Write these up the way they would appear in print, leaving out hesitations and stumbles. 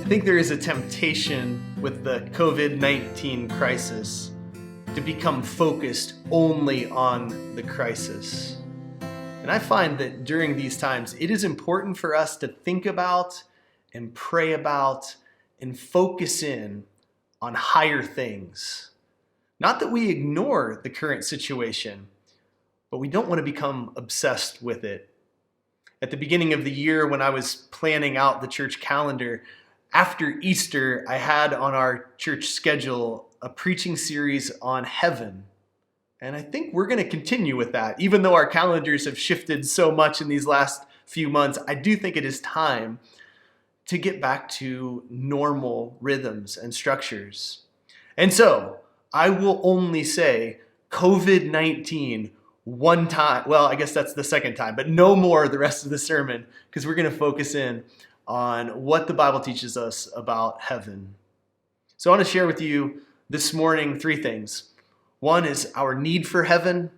think there is a temptation with the COVID-19 crisis to become focused only on the crisis. And I find that during these times, it is important for us to think about and pray about and focus in on higher things. Not that we ignore the current situation, but we don't want to become obsessed with it. At the beginning of the year, when I was planning out the church calendar, after Easter, I had on our church schedule a preaching series on heaven. And I think we're going to continue with that. Even though our calendars have shifted so much in these last few months, I do think it is time to get back to normal rhythms and structures. And so I will only say COVID-19 one time. Well, I guess that's the second time, but no more the rest of the sermon, because we're going to focus in on what the Bible teaches us about heaven. So I want to share with you this morning three things. One is our need for heaven.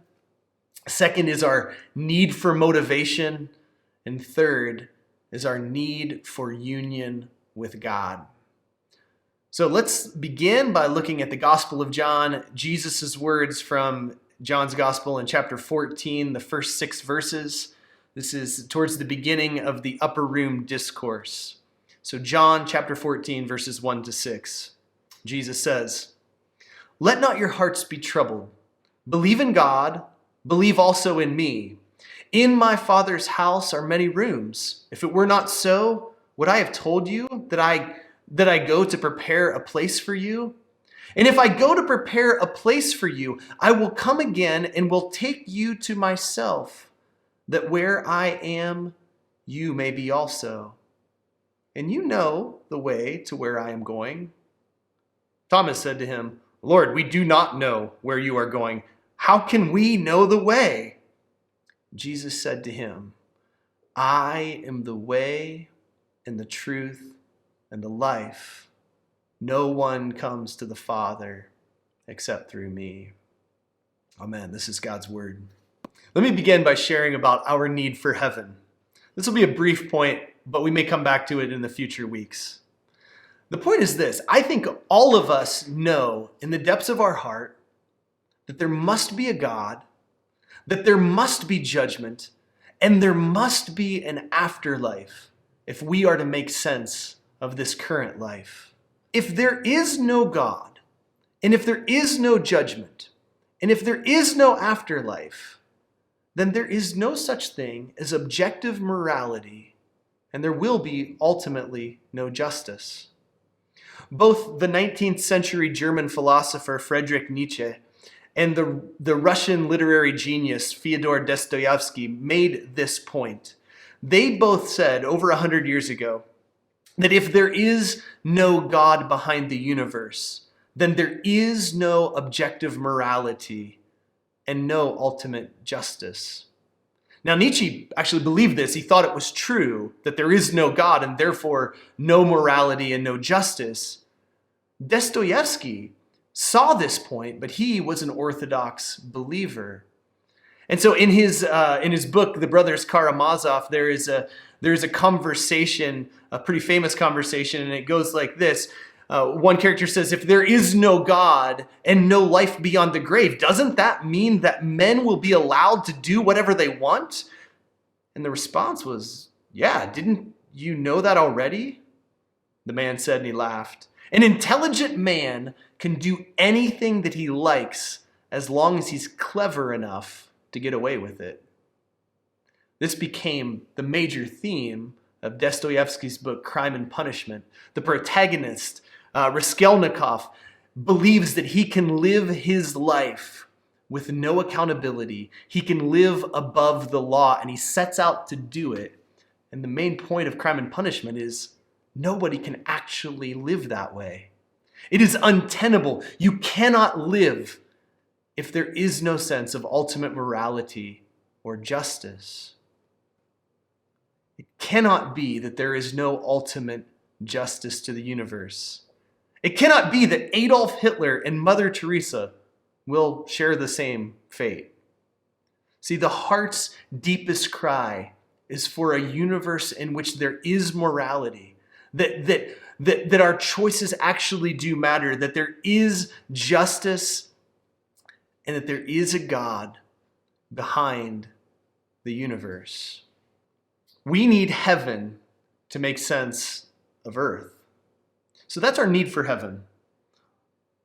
Second is our need for motivation. And third is our need for union with God. So let's begin by looking at the Gospel of John, Jesus' words from John's Gospel in chapter 14, the first 6 verses. This is towards the beginning of the upper room discourse. So John chapter 14, verses 1 to 6. Jesus says, "Let not your hearts be troubled. Believe in God, believe also in me. In my Father's house are many rooms. If it were not so, would I have told you that I go to prepare a place for you? And if I go to prepare a place for you, I will come again and will take you to myself, that where I am, you may be also. And you know the way to where I am going." Thomas said to him, "Lord, we do not know where you are going. How can we know the way?" Jesus said to him, "I am the way and the truth and the life. No one comes to the Father except through me." Amen. This is God's word. Let me begin by sharing about our need for heaven. This will be a brief point, but we may come back to it in the future weeks. The point is this: I think all of us know in the depths of our heart that there must be a God, that there must be judgment, and there must be an afterlife if we are to make sense of this current life. If there is no God, and if there is no judgment, and if there is no afterlife, then there is no such thing as objective morality, and there will be ultimately no justice. Both the 19th century German philosopher Friedrich Nietzsche and the Russian literary genius Fyodor Dostoevsky made this point. They both said over 100 years ago that if there is no God behind the universe, then there is no objective morality and no ultimate justice. Now, Nietzsche actually believed this. He thought it was true that there is no God and therefore no morality and no justice. Dostoevsky saw this point, but he was an Orthodox believer. And so in his book, The Brothers Karamazov, there is a conversation, a pretty famous conversation, and it goes like this. One character says, "If there is no God and no life beyond the grave, doesn't that mean that men will be allowed to do whatever they want?" And the response was, "Yeah, didn't you know that already?" The man said, and he laughed, "An intelligent man can do anything that he likes as long as he's clever enough to get away with it." This became the major theme of Dostoevsky's book, Crime and Punishment. The protagonist, Raskolnikov, believes that he can live his life with no accountability. He can live above the law, and he sets out to do it. And the main point of Crime and Punishment is nobody can actually live that way. It is untenable. You cannot live if there is no sense of ultimate morality or justice. It cannot be that there is no ultimate justice to the universe. It cannot be that Adolf Hitler and Mother Teresa will share the same fate. See, the heart's deepest cry is for a universe in which there is morality, that our choices actually do matter, that there is justice, and that there is a God behind the universe. We need heaven to make sense of earth. So that's our need for heaven.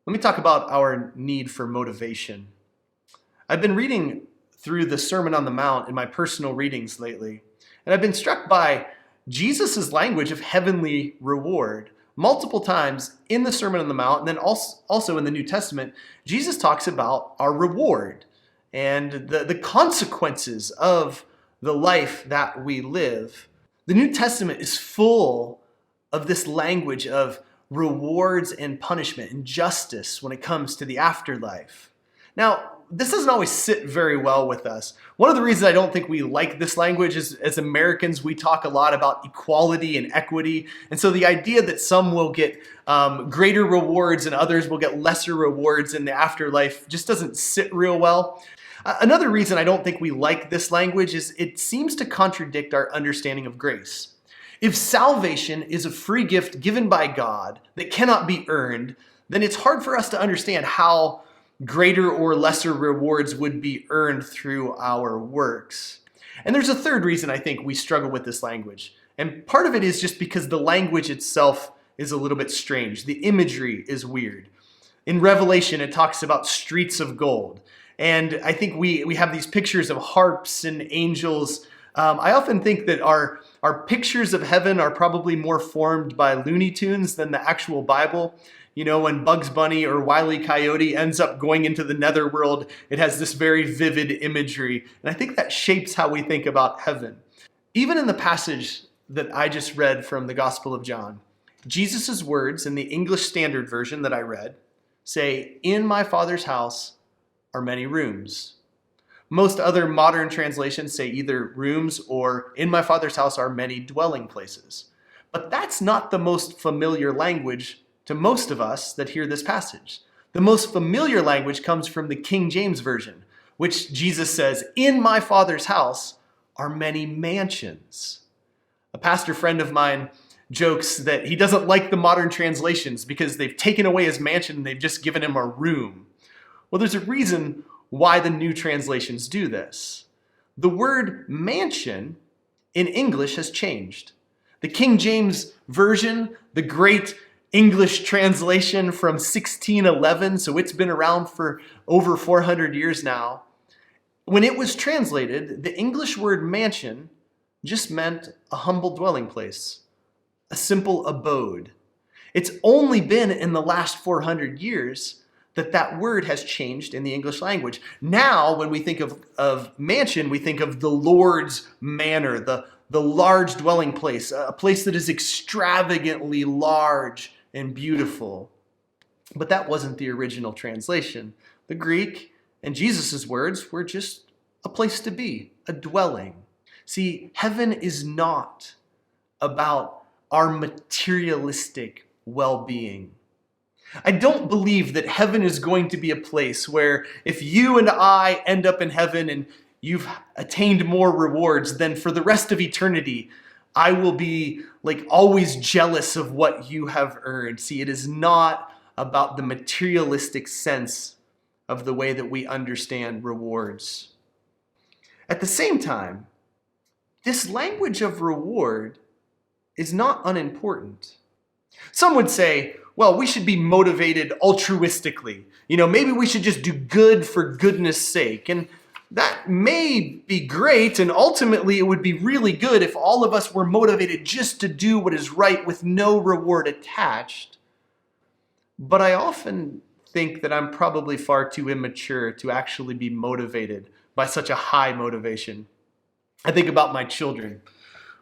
Let me talk about our need for motivation. I've been reading through the Sermon on the Mount in my personal readings lately, and I've been struck by Jesus' language of heavenly reward. Multiple times in the Sermon on the Mount, and then also in the New Testament, Jesus talks about our reward and the consequences of the life that we live. The New Testament is full of this language of rewards and punishment and justice when it comes to the afterlife. Now, this doesn't always sit very well with us. One of the reasons I don't think we like this language is, as Americans, we talk a lot about equality and equity. And so the idea that some will get greater rewards and others will get lesser rewards in the afterlife just doesn't sit real well. Another reason I don't think we like this language is it seems to contradict our understanding of grace. If salvation is a free gift given by God that cannot be earned, then it's hard for us to understand how greater or lesser rewards would be earned through our works. And there's a third reason I think we struggle with this language. And part of it is just because the language itself is a little bit strange. The imagery is weird. In Revelation, it talks about streets of gold. And I think we have these pictures of harps and angels. I often think that our pictures of heaven are probably more formed by Looney Tunes than the actual Bible. You know, when Bugs Bunny or Wile E. Coyote ends up going into the netherworld, it has this very vivid imagery. And I think that shapes how we think about heaven. Even in the passage that I just read from the Gospel of John, Jesus' words in the English Standard Version that I read say, "In my Father's house are many rooms." Most other modern translations say either rooms or "in my Father's house are many dwelling places." But that's not the most familiar language to most of us that hear this passage. The most familiar language comes from the King James Version, which Jesus says, "In my Father's house are many mansions." A pastor friend of mine jokes that he doesn't like the modern translations because they've taken away his mansion and they've just given him a room. Well, there's a reason why the new translations do this. The word mansion in English has changed. The King James Version, the great English translation from 1611, so it's been around for over 400 years now. When it was translated, the English word mansion just meant a humble dwelling place, a simple abode. It's only been in the last 400 years that word has changed in the English language. Now, when we think of mansion, we think of the Lord's manor, the large dwelling place, a place that is extravagantly large and beautiful. But that wasn't the original translation. The Greek and Jesus' words were just a place to be, a dwelling. See, heaven is not about our materialistic well-being. I don't believe that heaven is going to be a place where if you and I end up in heaven and you've attained more rewards, then for the rest of eternity, I will be always jealous of what you have earned. See, it is not about the materialistic sense of the way that we understand rewards. At the same time, this language of reward is not unimportant. Some would say, well, we should be motivated altruistically. Maybe we should just do good for goodness sake. And that may be great, and ultimately it would be really good if all of us were motivated just to do what is right with no reward attached. But I often think that I'm probably far too immature to actually be motivated by such a high motivation. I think about my children.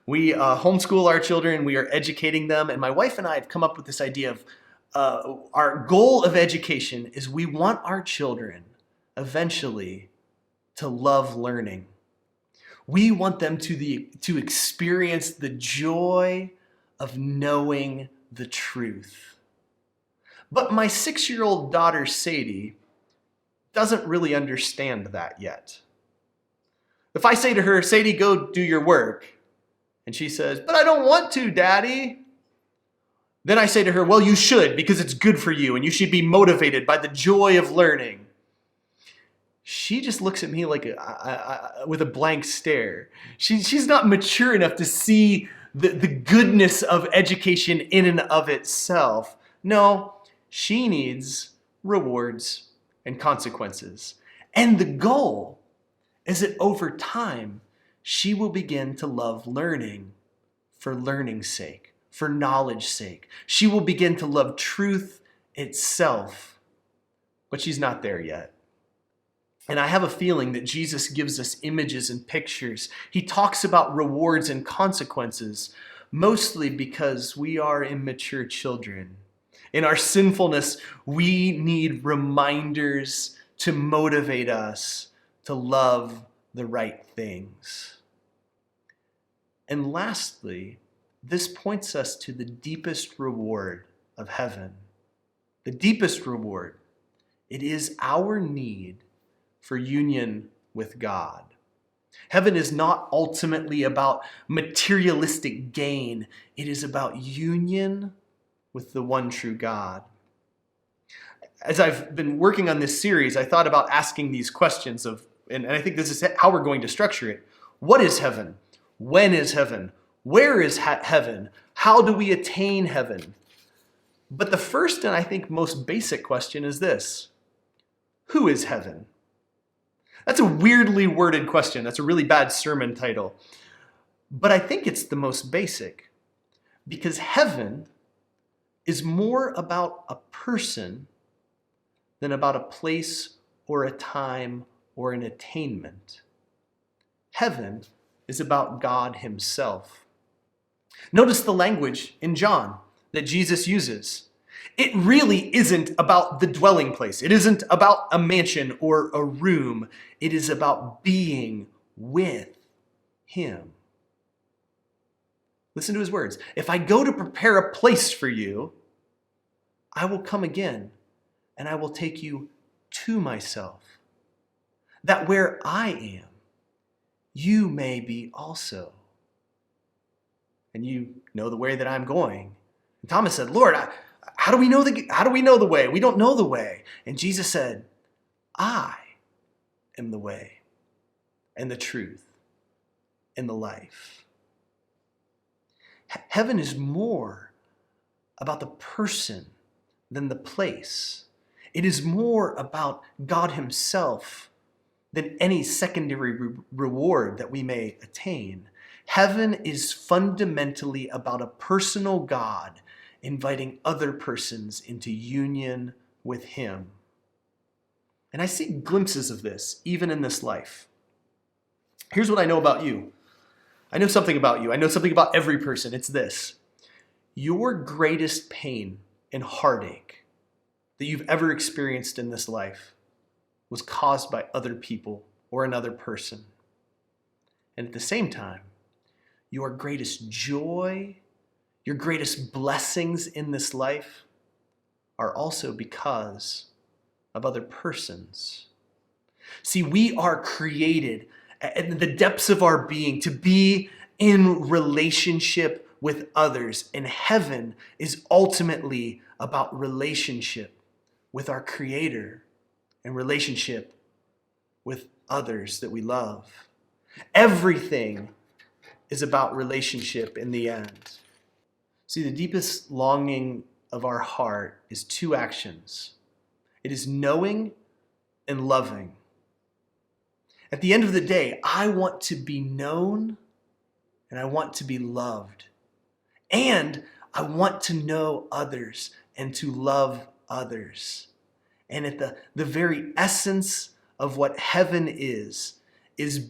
We homeschool our children, we are educating them, and my wife and I have come up with this idea of our goal of education is we want our children eventually to love learning. We want them to experience the joy of knowing the truth. But my 6-year-old daughter, Sadie, doesn't really understand that yet. If I say to her, "Sadie, go do your work," and she says, "But I don't want to, Daddy," Then I say to her, well, you should, because it's good for you, and you should be motivated by the joy of learning. She just looks at me like with a blank stare. She's not mature enough to see the goodness of education in and of itself. No, she needs rewards and consequences. And the goal is that over time, she will begin to love learning for learning's sake, for knowledge's sake. She will begin to love truth itself, but she's not there yet. And I have a feeling that Jesus gives us images and pictures. He talks about rewards and consequences, mostly because we are immature children. In our sinfulness, we need reminders to motivate us to love the right things. And lastly, this points us to the deepest reward of heaven. The deepest reward. It is our need for union with God. Heaven is not ultimately about materialistic gain. It is about union with the one true God. As I've been working on this series, I thought about asking these questions and I think this is how we're going to structure it. What is heaven? When is heaven? Where is heaven? How do we attain heaven? But the first and I think most basic question is this: who is heaven? That's a weirdly worded question. That's a really bad sermon title. But I think it's the most basic, because heaven is more about a person than about a place or a time or an attainment. Heaven is about God himself. Notice the language in John that Jesus uses. It really isn't about the dwelling place. It isn't about a mansion or a room. It is about being with him. Listen to his words. If I go to prepare a place for you, I will come again and I will take you to myself, that where I am, you may be also. And you know the way that I'm going. And Thomas said, Lord, how do we know the way? We don't know the way. And Jesus said, I am the way and the truth and the life. Heaven is more about the person than the place. It is more about God himself than any secondary reward that we may attain. Heaven is fundamentally about a personal God inviting other persons into union with him. And I see glimpses of this even in this life. Here's what I know about you. I know something about you. I know something about every person. It's this: your greatest pain and heartache that you've ever experienced in this life was caused by other people or another person. And at the same time, your greatest joy, your greatest blessings in this life are also because of other persons. See, we are created in the depths of our being to be in relationship with others. And heaven is ultimately about relationship with our Creator and relationship with others that we love. Everything is about relationship in the end. See, the deepest longing of our heart is two actions. It is knowing and loving. At the end of the day, I want to be known and I want to be loved. And I want to know others and to love others. And at the very essence of what heaven is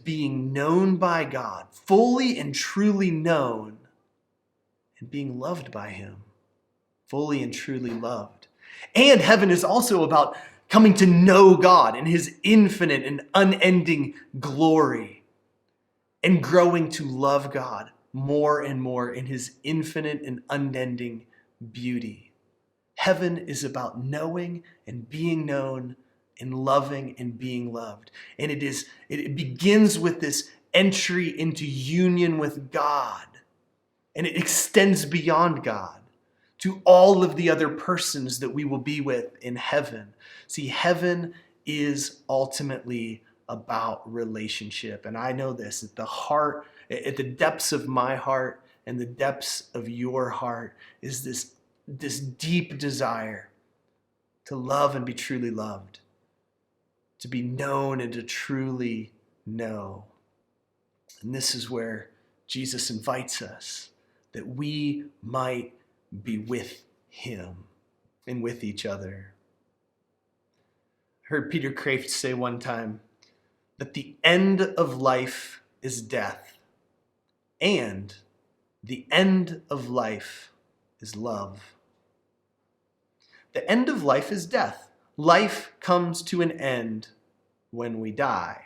being known by God, fully and truly known, and being loved by him, fully and truly loved. And heaven is also about coming to know God in his infinite and unending glory and growing to love God more and more in his infinite and unending beauty. Heaven is about knowing and being known and loving and being loved. And it begins with this entry into union with God. And it extends beyond God to all of the other persons that we will be with in heaven. See, heaven is ultimately about relationship. And I know this, at the heart, at the depths of my heart and the depths of your heart is this deep desire to love and be truly loved, to be known and to truly know. And this is where Jesus invites us, that we might be with him and with each other. I heard Peter Kreeft say one time that the end of life is death, and the end of life is love. The end of life is death. Life comes to an end when we die.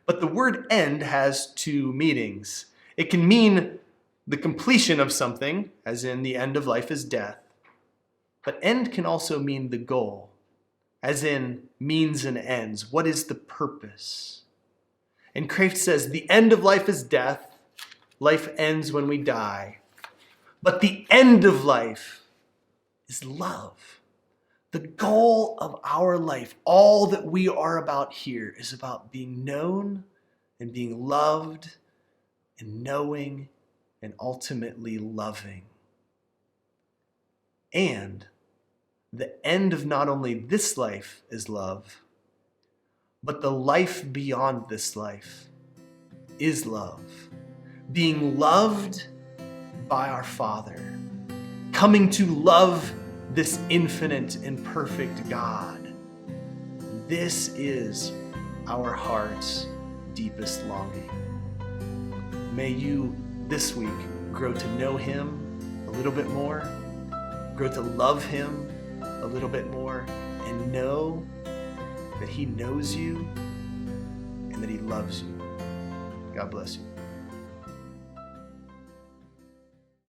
But the word end has two meanings. It can mean the completion of something, as in the end of life is death. But end can also mean the goal, as in means and ends. What is the purpose? And Kreeft says the end of life is death. Life ends when we die. But the end of life is love. The goal of our life, all that we are about here, is about being known and being loved and knowing and ultimately loving. And the end of not only this life is love, but the life beyond this life is love. Being loved by our Father, coming to love this infinite and perfect God. This is our heart's deepest longing. May you this week grow to know him a little bit more, grow to love him a little bit more, and know that he knows you and that he loves you. God bless you.